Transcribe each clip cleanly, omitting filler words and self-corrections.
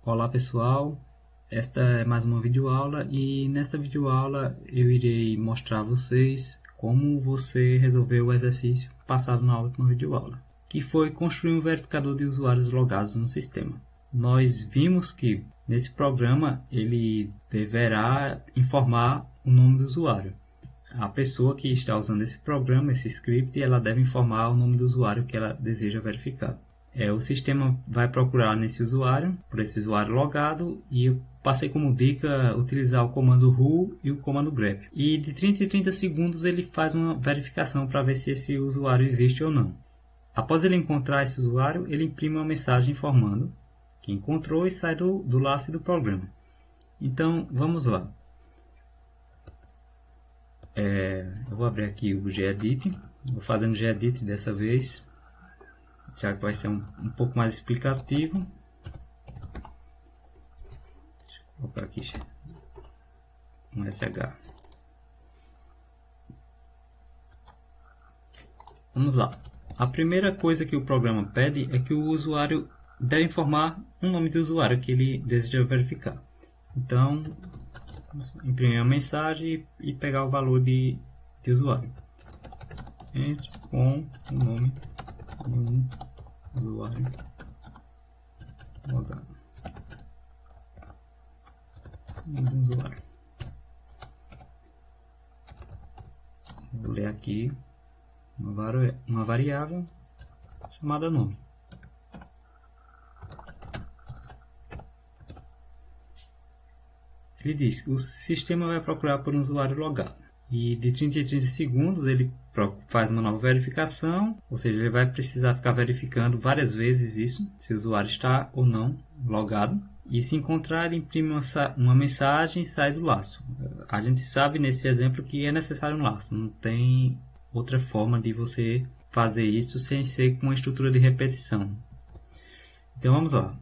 Olá pessoal, esta é mais uma videoaula e nesta videoaula eu irei mostrar a vocês como você resolveu o exercício passado na última videoaula, que foi construir um verificador de usuários logados no sistema. Nós vimos que nesse programa ele deverá informar o nome do usuário. A pessoa que está usando esse programa, esse script, ela deve informar o nome do usuário que ela deseja verificar. O sistema vai procurar nesse usuário, por esse usuário logado, e eu passei como dica utilizar o comando who e o comando grep. E de 30 em 30 segundos ele faz uma verificação para ver se esse usuário existe ou não. Após ele encontrar esse usuário, ele imprime uma mensagem informando que encontrou e sai do laço e do programa. Então, vamos lá. Eu vou abrir aqui o gedit, vou fazendo gedit dessa vez, já que vai ser um pouco mais explicativo. Deixa eu colocar aqui um SH. Vamos lá. A primeira coisa que o programa pede é que o usuário deve informar o nome do usuário que ele deseja verificar. Então, imprimir uma mensagem e pegar o valor de usuário. Entre com o nome do usuário logado. Nome do usuário. Vou ler aqui uma variável chamada nome. Ele diz que o sistema vai procurar por um usuário logado. E de 30 em 30 segundos ele faz uma nova verificação, ou seja, ele vai precisar ficar verificando várias vezes isso, se o usuário está ou não logado. E se encontrar, ele imprime uma mensagem e sai do laço. A gente sabe nesse exemplo que é necessário um laço, não tem outra forma de você fazer isso sem ser com uma estrutura de repetição. Então vamos lá,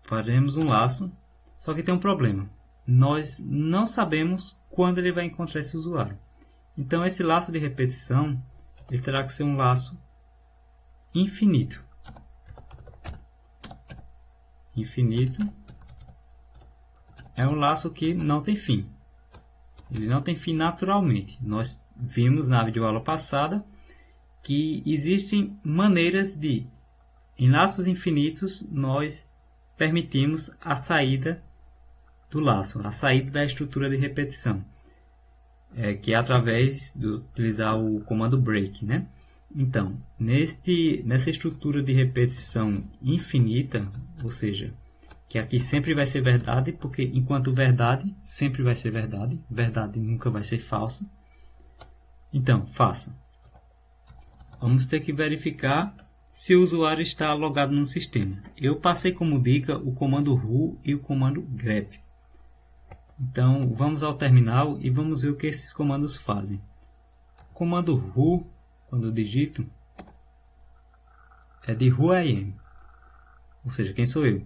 faremos um laço, só que tem um problema. Nós não sabemos quando ele vai encontrar esse usuário. Então esse laço de repetição ele terá que ser um laço infinito. Infinito é um laço que não tem fim. Ele não tem fim naturalmente. Nós vimos na videoaula passada que existem maneiras de, em laços infinitos, nós permitimos a saída do laço, a saída da estrutura de repetição, que é através de utilizar o comando break, né? Então, nessa estrutura de repetição infinita, ou seja, que aqui sempre vai ser verdade, porque enquanto verdade sempre vai ser verdade, verdade nunca vai ser falso. Então, faça. Vamos ter que verificar se o usuário está logado no sistema. Eu passei como dica o comando who e o comando grep. Então, vamos ao terminal e vamos ver o que esses comandos fazem. O comando who, quando eu digito, é de who I am, ou seja, quem sou eu.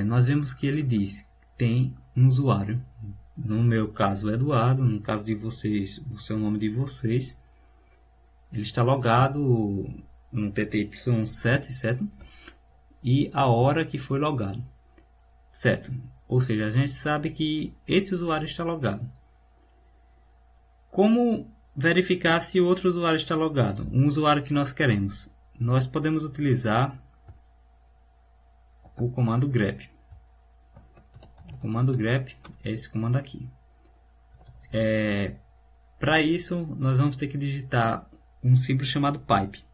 Nós vemos que ele diz que tem um usuário. No meu caso, Eduardo. No caso de vocês, o seu nome de vocês. Ele está logado no TTY7, certo? E a hora que foi logado, certo? Ou seja, a gente sabe que esse usuário está logado. Como verificar se outro usuário está logado? Um usuário que nós queremos. Nós podemos utilizar o comando grep. O comando grep é esse comando aqui. Para isso, nós vamos ter que digitar um símbolo chamado pipe.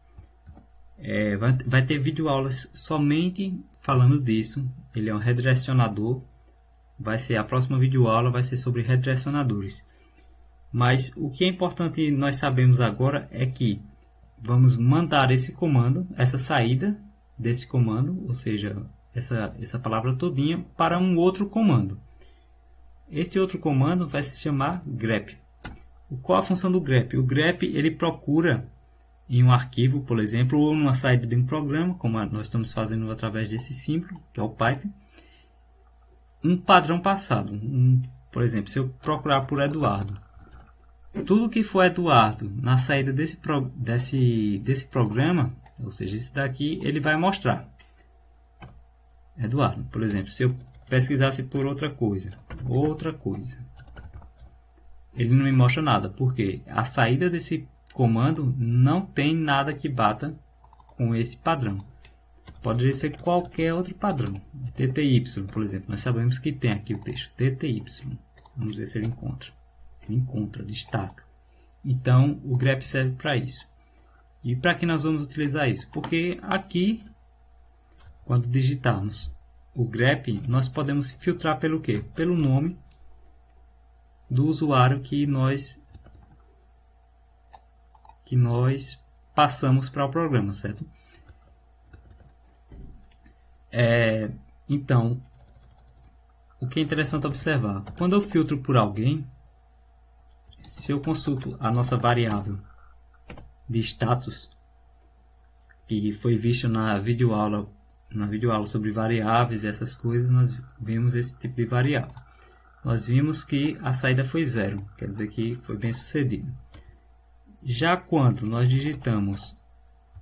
Vai ter videoaulas somente falando disso. Ele é um redirecionador. A próxima videoaula vai ser sobre redirecionadores. Mas o que é importante nós sabemos agora é que vamos mandar esse comando, essa saída desse comando, ou seja, essa palavra todinha, para um outro comando. Este outro comando vai se chamar grep. Qual a função do grep? O grep ele procura em um arquivo, por exemplo, ou numa saída de um programa, como nós estamos fazendo através desse símbolo, que é o pipe, um padrão passado. Por exemplo, se eu procurar por Eduardo, tudo que for Eduardo na saída desse programa, ou seja, esse daqui, ele vai mostrar. Eduardo. Por exemplo, se eu pesquisasse por outra coisa, ele não me mostra nada, porque a saída desse comando não tem nada que bata com esse padrão. Pode ser qualquer outro padrão. TTY, por exemplo, nós sabemos que tem aqui o texto TTY. Vamos ver se ele encontra. Ele encontra, destaca. Então, o grep serve para isso. E para que nós vamos utilizar isso? Porque aqui, quando digitarmos o grep, nós podemos filtrar pelo quê? Pelo nome do usuário que nós passamos para o programa, certo? Então, o que é interessante observar, quando eu filtro por alguém, se eu consulto a nossa variável de status, que foi visto na videoaula sobre variáveis e essas coisas, nós vimos esse tipo de variável. Nós vimos que a saída foi 0, quer dizer que foi bem sucedido. Já quando nós digitamos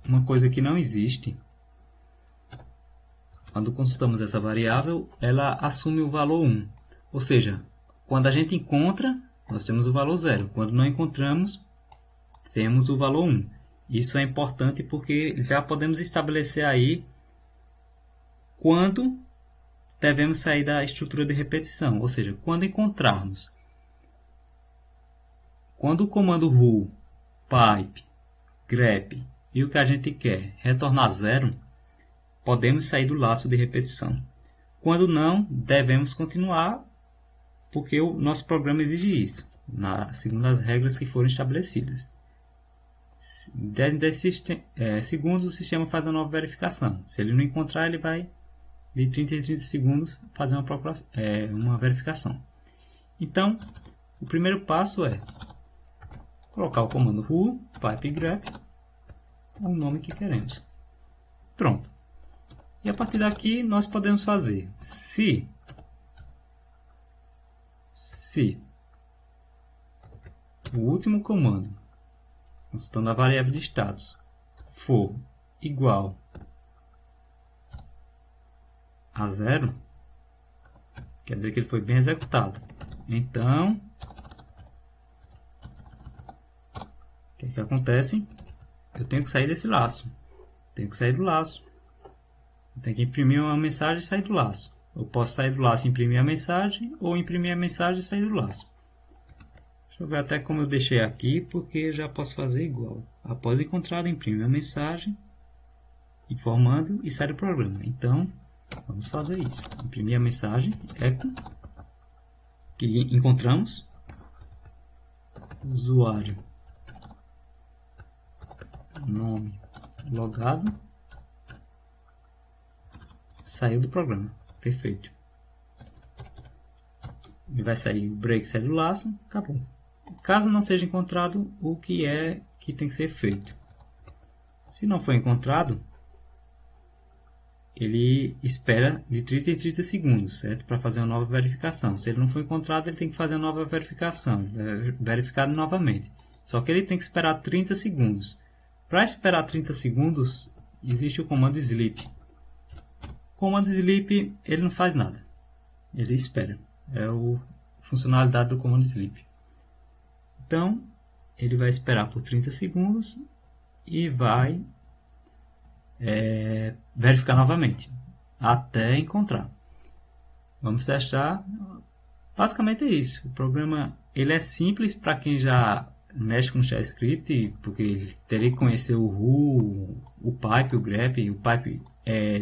uma coisa que não existe, quando consultamos essa variável, ela assume o valor 1. Ou seja, quando a gente encontra, nós temos o valor 0. Quando não encontramos, temos o valor 1. Isso é importante porque já podemos estabelecer aí quando devemos sair da estrutura de repetição. Ou seja, quando encontrarmos, quando o comando ru, pipe, grep e o que a gente quer retornar 0, podemos sair do laço de repetição. Quando não, devemos continuar, porque o nosso programa exige isso, segundo as regras que foram estabelecidas. 10 segundos o sistema faz a nova verificação. Se ele não encontrar, ele vai de 30 em 30 segundos fazer uma verificação. Então, o primeiro passo é colocar o comando ru, pipe grep, o nome que queremos. Pronto. E a partir daqui nós podemos fazer se o último comando, consultando a variável de status, for igual a 0, quer dizer que ele foi bem executado. Então, o que acontece? Eu tenho que sair desse laço. Tenho que sair do laço. Tem que imprimir uma mensagem e sair do laço. Eu posso sair do laço e imprimir a mensagem, ou imprimir a mensagem e sair do laço. Deixa eu ver até como eu deixei aqui, porque eu já posso fazer igual. Após o encontrado, imprime a mensagem, informando e sai do programa. Então, vamos fazer isso. Imprimir a mensagem, eco, que encontramos, usuário, nome, logado, saiu do programa. Perfeito. Ele vai sair o break, sai do laço, acabou. Caso não seja encontrado, o que tem que ser feito? Se não for encontrado, ele espera de 30 em 30 segundos, certo? Para fazer uma nova verificação. Se ele não for encontrado, ele tem que fazer uma nova verificação, verificado novamente. Só que ele tem que esperar 30 segundos. Para esperar 30 segundos, existe o comando sleep. O comando sleep, ele não faz nada. Ele espera. É a funcionalidade do comando sleep. Então, ele vai esperar por 30 segundos e vai verificar novamente, até encontrar. Vamos testar. Basicamente é isso. O programa ele é simples para quem já mexe com JavaScript, porque ele teria que conhecer o ru, o pipe, o grep. O pipe,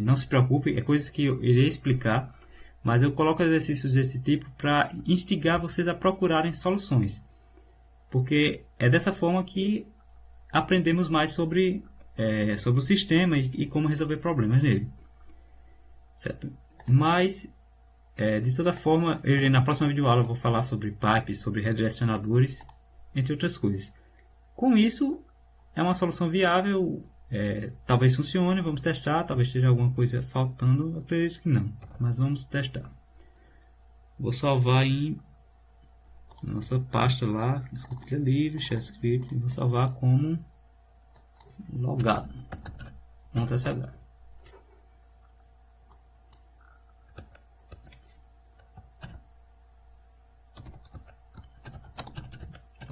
não se preocupe, é coisas que eu irei explicar, mas eu coloco exercícios desse tipo para instigar vocês a procurarem soluções, porque é dessa forma que aprendemos mais sobre o sistema e como resolver problemas nele, certo? Mas de toda forma, na próxima videoaula eu vou falar sobre pipes, sobre redirecionadores, entre outras coisas. Com isso, é uma solução viável, talvez funcione, vamos testar, talvez esteja alguma coisa faltando, eu acredito que não, mas vamos testar. Vou salvar em nossa pasta lá, escrita livre, JavaScript, vou salvar como logado.sh.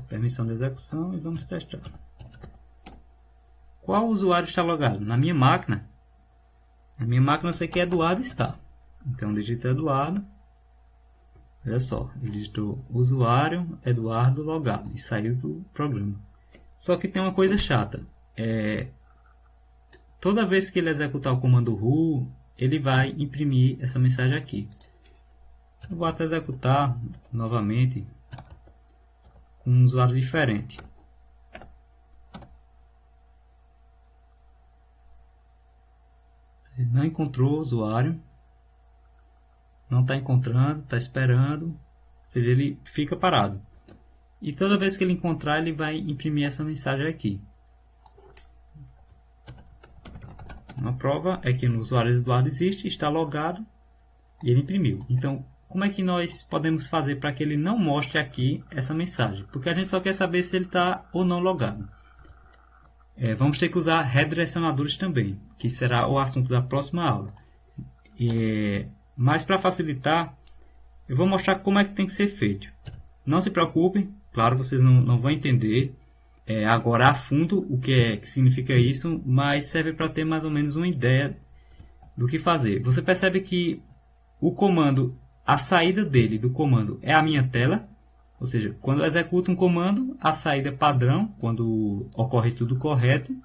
permissão de execução e vamos testar. Qual usuário está logado? Na minha máquina eu sei que Eduardo está. Então digita Eduardo. Olha só, ele digitou usuário Eduardo logado e saiu do programa. Só que tem uma coisa chata. Toda vez que ele executar o comando who, ele vai imprimir essa mensagem aqui. Eu vou até executar novamente com um usuário diferente. Ele não encontrou o usuário. Não está encontrando, está esperando. Ou seja, ele fica parado. E toda vez que ele encontrar, ele vai imprimir essa mensagem aqui. Uma prova é que no usuário Eduardo existe, está logado e ele imprimiu. Então, como é que nós podemos fazer para que ele não mostre aqui essa mensagem? Porque a gente só quer saber se ele está ou não logado. Vamos ter que usar redirecionadores também, que será o assunto da próxima aula. Mas para facilitar, eu vou mostrar como é que tem que ser feito. Não se preocupem, claro, vocês não vão entender agora a fundo o que significa isso, mas serve para ter mais ou menos uma ideia do que fazer. Você percebe que o comando, a saída dele do comando é a minha tela, ou seja, quando eu executo um comando, a saída padrão, quando ocorre tudo correto,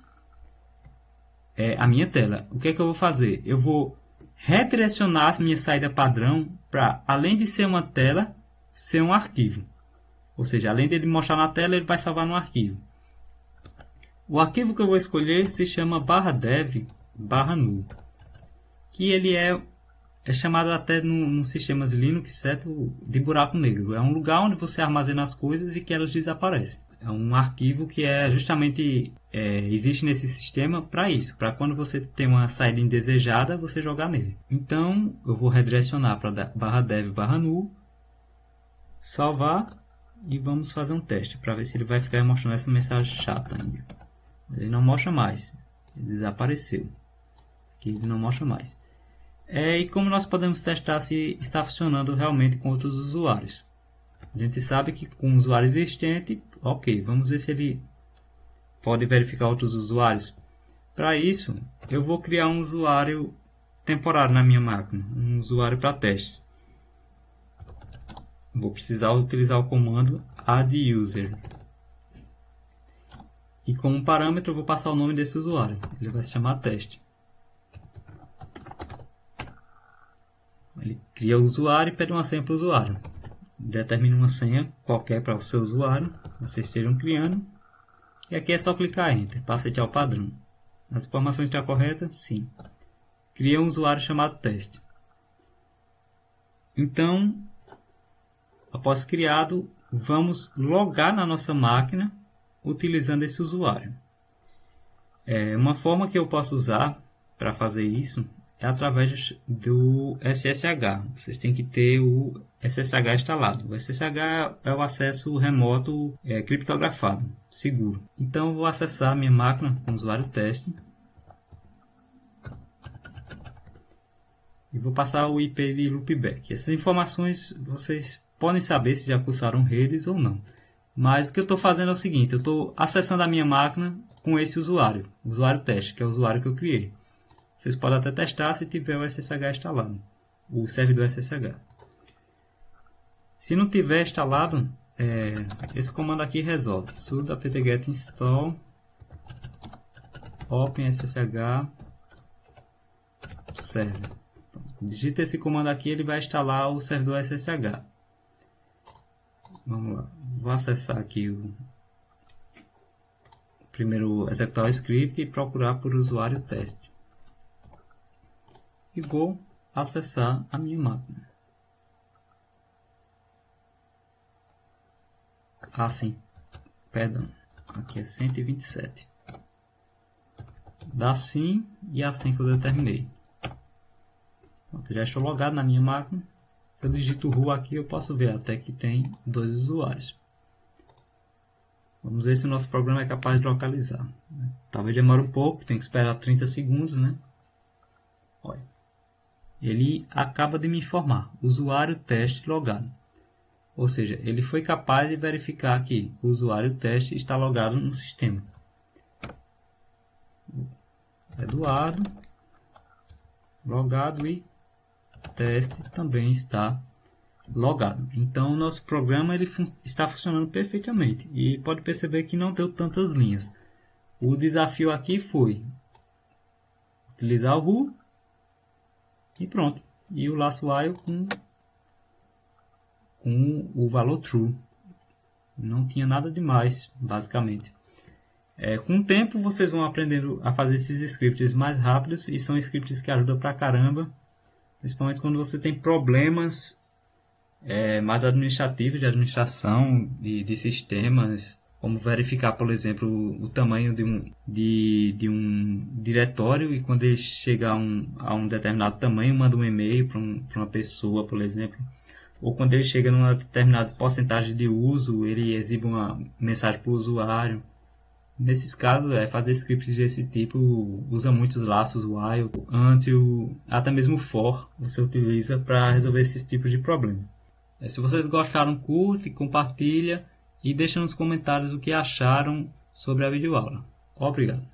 é a minha tela. O que é que eu vou fazer? Eu vou redirecionar a minha saída padrão para, além de ser uma tela, ser um arquivo. Ou seja, além dele mostrar na tela, ele vai salvar no arquivo. O arquivo que eu vou escolher se chama /dev/nu, que ele é chamado até nos sistemas Linux, certo, de buraco negro. É um lugar onde você armazena as coisas e que elas desaparecem. É um arquivo que justamente existe nesse sistema para isso, para quando você tem uma saída indesejada, você jogar nele. Então, eu vou redirecionar para /dev/nu, salvar e vamos fazer um teste para ver se ele vai ficar mostrando essa mensagem chata ainda. Ele não mostra mais, ele desapareceu. Aqui ele não mostra mais. E como nós podemos testar se está funcionando realmente com outros usuários? A gente sabe que com um usuário existente, ok, vamos ver se ele pode verificar outros usuários. Para isso, eu vou criar um usuário temporário na minha máquina, um usuário para testes. Vou precisar utilizar o comando adduser. E como parâmetro eu vou passar o nome desse usuário, ele vai se chamar teste. Ele cria o usuário e pede uma senha para o usuário. Determina uma senha qualquer para o seu usuário, vocês estejam criando. E aqui é só clicar Enter, para aceitar o padrão. As informações estão corretas? Sim. Cria um usuário chamado teste. Então, após criado, vamos logar na nossa máquina utilizando esse usuário. Uma forma que eu posso usar para fazer isso é através do SSH. Vocês têm que ter o SSH instalado. O SSH é o acesso remoto criptografado, seguro. Então eu vou acessar a minha máquina com o usuário teste. E vou passar o IP de loopback. Essas informações vocês podem saber se já cursaram redes ou não. Mas o que eu estou fazendo é o seguinte, eu estou acessando a minha máquina com esse usuário, o usuário teste, que é o usuário que eu criei. Vocês podem até testar se tiver o SSH instalado, o servidor SSH. Se não tiver instalado, esse comando aqui resolve. sudo apt-get install openssh server. Digita esse comando aqui, ele vai instalar o servidor SSH. Vamos lá, vou acessar aqui primeiro executar o script e procurar por usuário teste. E vou acessar a minha máquina. Sim, perdão, aqui é 127. Dá sim e assim que eu determinei. Pronto, já estou logado na minha máquina. Se eu digito who aqui, eu posso ver até que tem 2 usuários. Vamos ver se o nosso programa é capaz de localizar. Talvez demore um pouco, tem que esperar 30 segundos, né? Olha. Ele acaba de me informar, usuário teste logado. Ou seja, ele foi capaz de verificar que o usuário teste está logado no sistema. Eduardo, logado, e teste também está logado. Então, o nosso programa está funcionando perfeitamente. E pode perceber que não deu tantas linhas. O desafio aqui foi utilizar o who e pronto. E o laço while com o valor true. Não tinha nada demais, basicamente. Com o tempo, vocês vão aprendendo a fazer esses scripts mais rápidos. E são scripts que ajudam pra caramba. Principalmente quando você tem problemas mais administrativos, de administração de sistemas. Como verificar, por exemplo, o tamanho de um diretório, e quando ele chega a um determinado tamanho, manda um e-mail para uma pessoa, por exemplo. Ou quando ele chega numa determinada porcentagem de uso, ele exibe uma mensagem para o usuário. Nesses casos, fazer scripts desse tipo usa muitos laços while, until, até mesmo for, você utiliza para resolver esses tipos de problema. Se vocês gostaram, curte, compartilha e deixa nos comentários o que acharam sobre a videoaula. Obrigado.